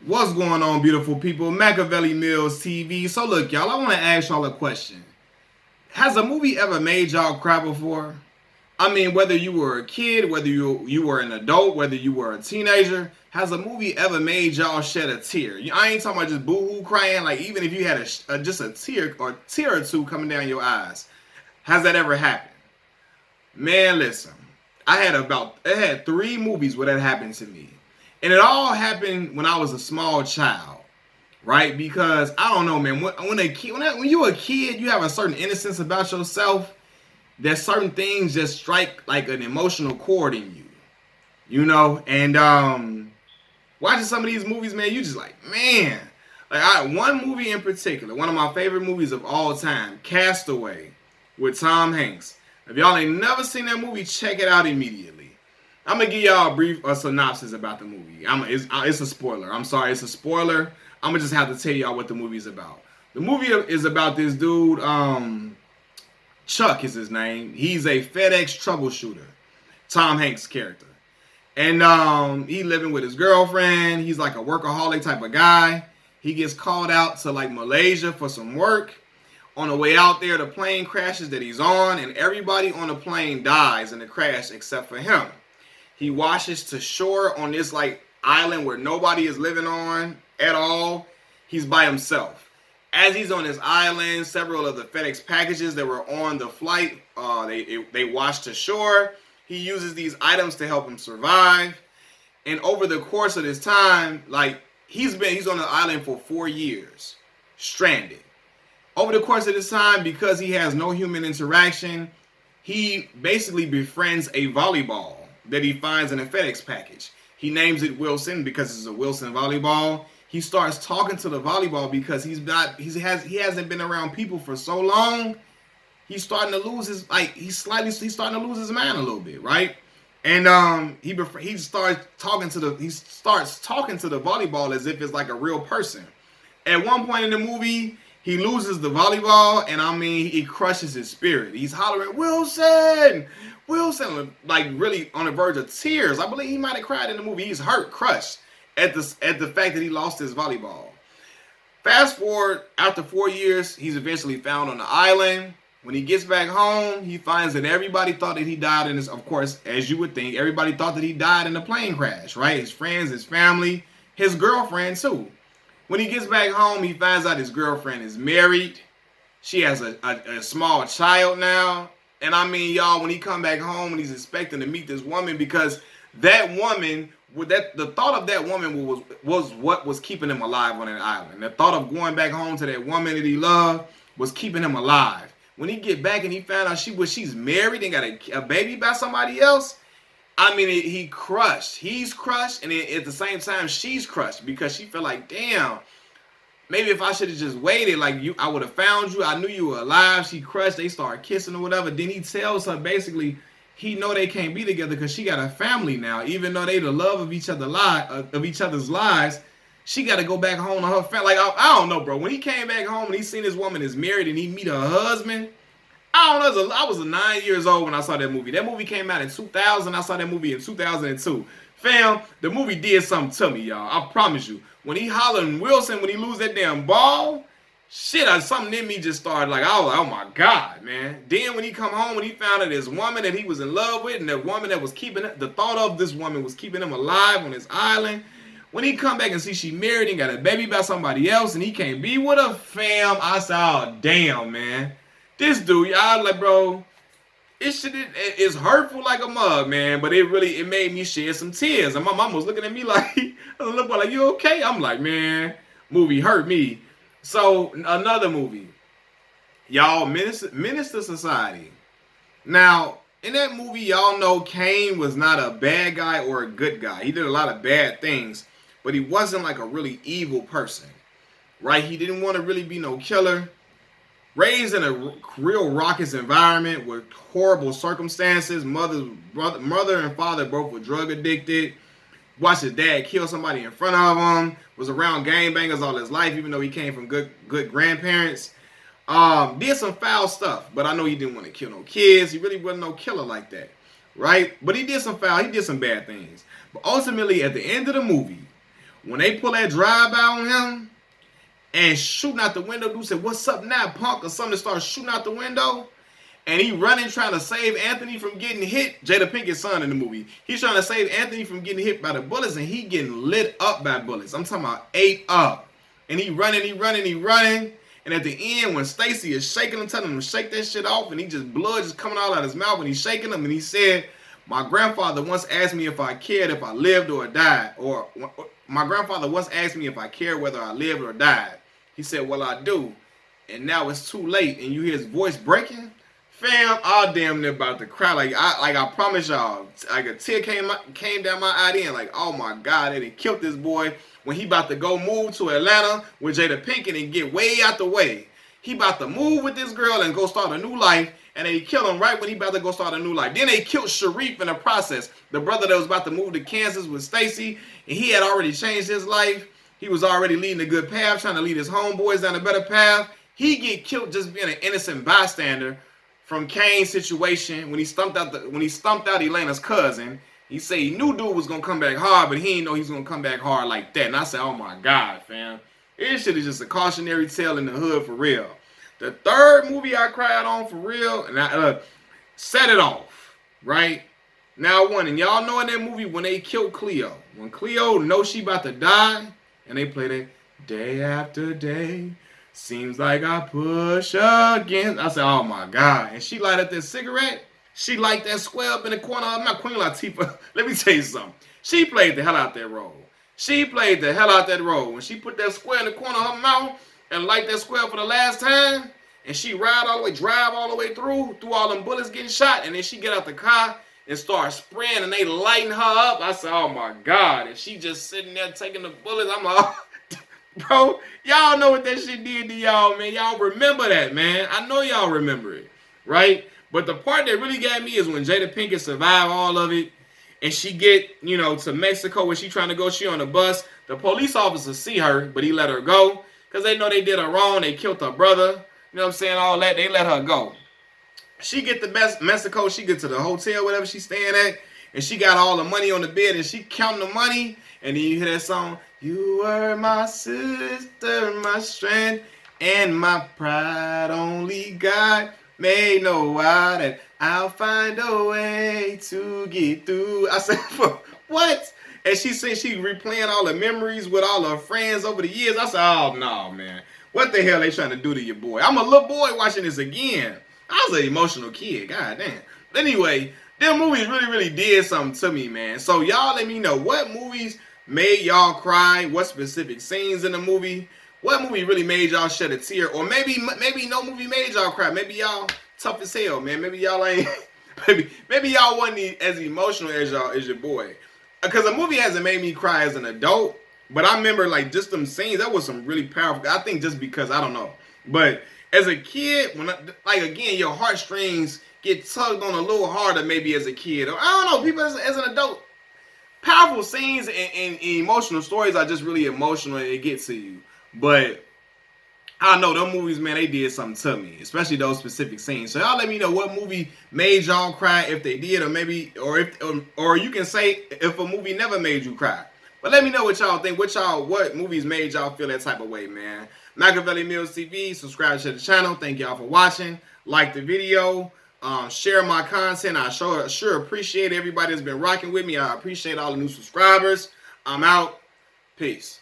What's going on, beautiful people? Machiavelli Mills TV. So look, y'all, I want to ask y'all a question. Has a movie ever made y'all cry before? I mean, whether you were a kid, whether you were an adult, whether you were a teenager, has a movie ever made y'all shed a tear? I ain't talking about just boo-hoo crying. Like even if you had just a tear or two coming down your eyes, has that ever happened? Man, listen. I had three movies where that happened to me. And it all happened when I was a small child, right? Because I don't know, man. When you're a kid, you have a certain innocence about yourself that certain things just strike like an emotional chord in you, And watching some of these movies, man, you just like, man. One movie in particular, one of my favorite movies of all time, Castaway, with Tom Hanks. If y'all ain't never seen that movie, check it out immediately. I'm gonna give y'all a brief synopsis about the movie. It's a spoiler. I'm sorry, it's a spoiler. I'm gonna just have to tell y'all what the movie's about. The movie is about this dude. Chuck is his name. He's a FedEx troubleshooter. Tom Hanks' character, and he living with his girlfriend. He's like a workaholic type of guy. He gets called out to like Malaysia for some work. On the way out there, the plane crashes that he's on, and everybody on the plane dies in the crash except for him. He washes to shore on this like island where nobody is living on at all. He's by himself. As he's on this island, several of the FedEx packages that were on the flight, they wash to shore. He uses these items to help him survive. And over the course of this time, like he's on the island for 4 years, stranded. Over the course of this time, because he has no human interaction, he basically befriends a volleyball that he finds in a FedEx package. He names it Wilson because it's a Wilson volleyball. He starts talking to the volleyball because he hasn't been around people for so long. He's starting to lose his he's starting to lose his mind a little bit, right? And he starts talking to the volleyball as if it's like a real person. At one point in the movie, he loses the volleyball, and he crushes his spirit. He's hollering, Wilson! Wilson! Like really on the verge of tears. I believe he might have cried in the movie. He's hurt, crushed at the fact that he lost his volleyball. Fast forward, after 4 years, he's eventually found on the island. When he gets back home, he finds that everybody thought that he died in this, of course, as you would think, everybody thought that he died in a plane crash, right? His friends, his family, his girlfriend too. When he gets back home, he finds out his girlfriend is married. She has a small child now. And y'all, when he come back home and he's expecting to meet this woman, because that woman, the thought of that woman was what was keeping him alive on that island. The thought of going back home to that woman that he loved was keeping him alive. When he get back and he found out she's married and got a baby by somebody else, he crushed. He's crushed, and at the same time, she's crushed because she felt like, damn, maybe if I should have just waited, I would have found you. I knew you were alive. She crushed. They start kissing or whatever. Then he tells her basically he know they can't be together because she got a family now. Even though they the love of each other's lives, she got to go back home to her family. I don't know, bro. When he came back home and he seen this woman is married and he meet her husband. I don't know. I was 9 years old when I saw that movie. That movie came out in 2000. I saw that movie in 2002. Fam, the movie did something to me, y'all. I promise you. When he hollering Wilson, when he lose that damn ball, something in me just started oh my God, man. Then when he come home, when he found out this woman that he was in love with, and that woman that was the thought of this woman was keeping him alive on his island. When he come back and see she married and got a baby by somebody else, and he can't be with her, fam, I said, oh damn, man. This dude, y'all like, bro, it's hurtful like a mug, man. But it made me shed some tears. And my mom was looking at me like, you okay? I'm like, man, movie hurt me. So another movie, y'all, Menace to Society. Now, in that movie, y'all know Kane was not a bad guy or a good guy. He did a lot of bad things, but he wasn't like a really evil person, right? He didn't want to really be no killer. Raised in a real raucous environment with horrible circumstances. Mother and father both were drug addicted. Watched his dad kill somebody in front of him. Was around gangbangers all his life, even though he came from good grandparents. Did some foul stuff, but I know he didn't want to kill no kids. He really wasn't no killer like that, right? But he did some bad things. But ultimately, at the end of the movie, When they pull that drive-by on him and shooting out the window, dude said, "What's up now, punk?" or something, starts shooting out the window. And he running trying to save Anthony from getting hit. Jada Pinkett's son in the movie. He's trying to save Anthony from getting hit by the bullets, and he getting lit up by bullets. I'm talking about ate up. And he running. And at the end, when Stacy is shaking him, telling him to shake that shit off, and he just blood just coming all out of his mouth, and he's shaking him, and he said, "My grandfather once asked me if I cared if I lived or died." Or my grandfather once asked me if I cared whether I lived or died. He said, "Well, I do." And now it's too late, and you hear his voice breaking. Fam, I damn near about to cry. Like I promise y'all, like a tear came down my eye then. Like, oh my God, they done killed this boy when he about to go move to Atlanta with Jada Pinkett and get way out the way. He about to move with this girl and go start a new life, and they kill him right when he about to go start a new life. Then they killed Sharif in the process, the brother that was about to move to Kansas with Stacy, and he had already changed his life. He was already leading a good path, trying to lead his homeboys down a better path. He get killed just being an innocent bystander from Kane's situation when he stumped out Elena's cousin. He said he knew dude was gonna come back hard, but he didn't know he was gonna come back hard like that. And I said, oh my God, fam. This shit is just a cautionary tale in the hood for real. The third movie I cried on for real, and I Set It Off, right? Now one, and y'all know in that movie when they killed Cleo, when Cleo knows she about to die, and they play that day after day. Seems like I push again. I said, oh my God. And she light up that cigarette. She light that square up in the corner. I'm not Queen Latifah. Let me tell you something. She played the hell out that role. When she put that square in the corner of her mouth and light that square for the last time, and she drive all the way through all them bullets getting shot, and then she get out the car and start spraying, and they lighting her up. I said, oh my God. And she just sitting there taking the bullets. I'm like, oh. Bro, y'all know what that shit did to y'all, man. Y'all remember that, man. I know y'all remember it, right? But the part that really got me is when Jada Pinkett survived all of it, and she get, to Mexico where she trying to go. She on the bus. The police officers see her, but he let her go because they know they did her wrong. They killed her brother. You know what I'm saying? All that. They let her go. She get to Mexico. She get to the hotel, whatever she's staying at, and she got all the money on the bed, and she counting the money, and then you hear that song, "You were my sister, my strength, and my pride. Only God may know why that I'll find a way to get through." I said, what? And she said she replaying all the memories with all her friends over the years. I said, oh, no, man. What the hell they trying to do to your boy? I'm a little boy watching this again. I was an emotional kid. God damn. Anyway, them movies really, really did something to me, man. So y'all let me know what movies made y'all cry, what specific scenes in the movie, what movie really made y'all shed a tear, or maybe no movie made y'all cry. Maybe y'all tough as hell, man. Maybe y'all ain't, maybe y'all wasn't as emotional as your boy. Because a movie hasn't made me cry as an adult, but I remember like just them scenes, that was some really powerful. I think just because, I don't know. But as a kid, again, your heartstrings get tugged on a little harder maybe as a kid. Or, I don't know, people as an adult, powerful scenes and emotional stories are just really emotional and it gets to you. But I know them movies, man, they did something to me, especially those specific scenes. So y'all let me know what movie made y'all cry, if they did, or you can say if a movie never made you cry. But let me know what y'all think. What movies made y'all feel that type of way, man? Machiavelli Mills TV. Subscribe to the channel. Thank y'all for watching. Like the video. Share my content. I sure appreciate everybody that's been rocking with me. I appreciate all the new subscribers. I'm out. Peace.